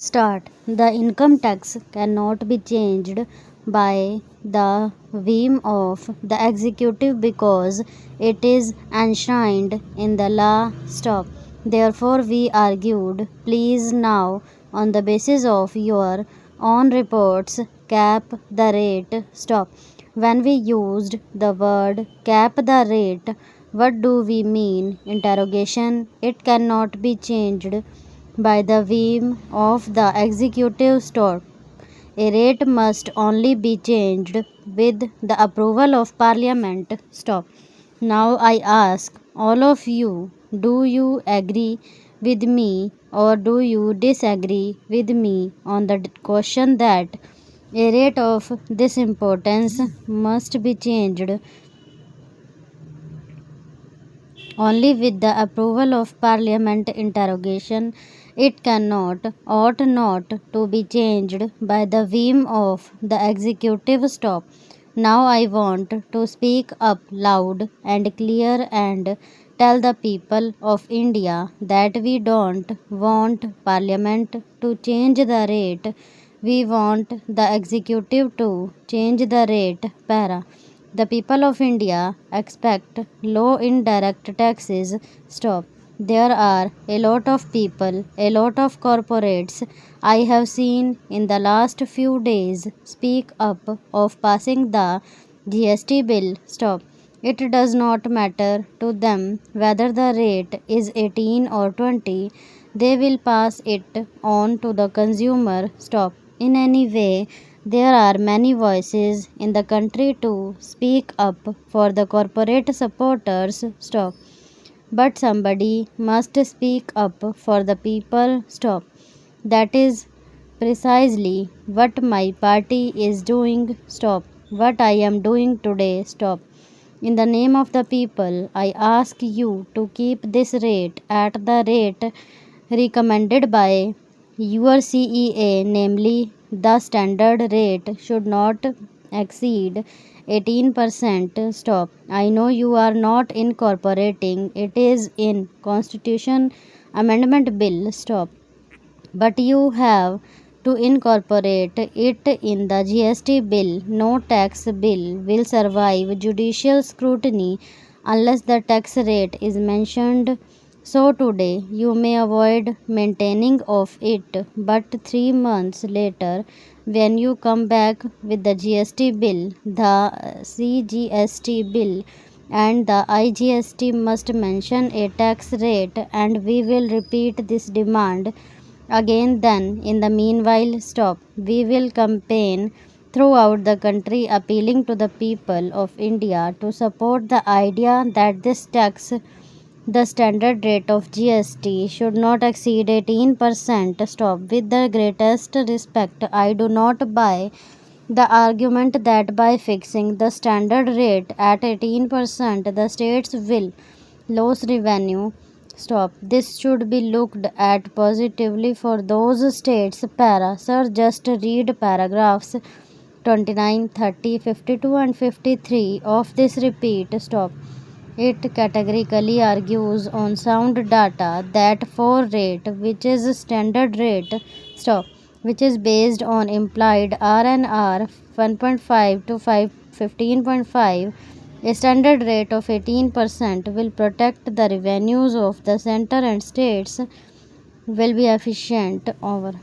Start. The income tax cannot be changed by the whim of the executive because it is enshrined in the law. Stop. Therefore, we argued, please now, on the basis of your own reports, cap the rate. Stop. When we used the word cap the rate, what do we mean? Interrogation. It cannot be changed by the whim of the executive store. A rate must only be changed with the approval of Parliament. Stop. Now I ask all of you, do you agree with me or do you disagree with me on the question that a rate of this importance must be changed only with the approval of Parliament? Interrogation. It cannot, ought not to be changed by the whim of the executive. Stop. Now I want to speak up loud and clear and tell the people of India that we don't want Parliament to change the rate. We want the executive to change the rate. Para. The people of India expect low indirect taxes. Stop. There are a lot of people, a lot of corporates I have seen in the last few days speak up of passing the GST bill. Stop. It does not matter to them whether the rate is 18 or 20. They will pass it on to the consumer. Stop. In any way, there are many voices in the country to speak up for the corporate supporters. Stop. But somebody must speak up for the people. Stop. That is precisely what my party is doing. Stop. What I am doing today. Stop. In the name of the people, I ask you to keep this rate at the rate recommended by your CEA, namely the standard rate should not exceed 18%. Stop. I know you are not incorporating it is in Constitution Amendment Bill. Stop. But you have to incorporate it in the GST bill. No tax bill will survive judicial scrutiny unless the tax rate is mentioned. So today you may avoid maintaining of it, but 3 months later when you come back with the GST bill, the CGST bill and the IGST must mention a tax rate, and we will repeat this demand again. Then, in the meanwhile, stop. We will campaign throughout the country appealing to the people of India to support the idea that this tax, the standard rate of GST, should not exceed 18%. Stop. With the greatest respect, I do not buy the argument that by fixing the standard rate at 18%, the states will lose revenue. Stop. This should be looked at positively for those states. Para. Sir, just read paragraphs 29, 30, 52 and 53 of this repeat. Stop. It categorically argues on sound data that for rate which is standard rate. Stop. Which is based on implied RNR 1.5 to 15.5, a standard rate of 18% will protect the revenues of the center and states will be efficient. Over.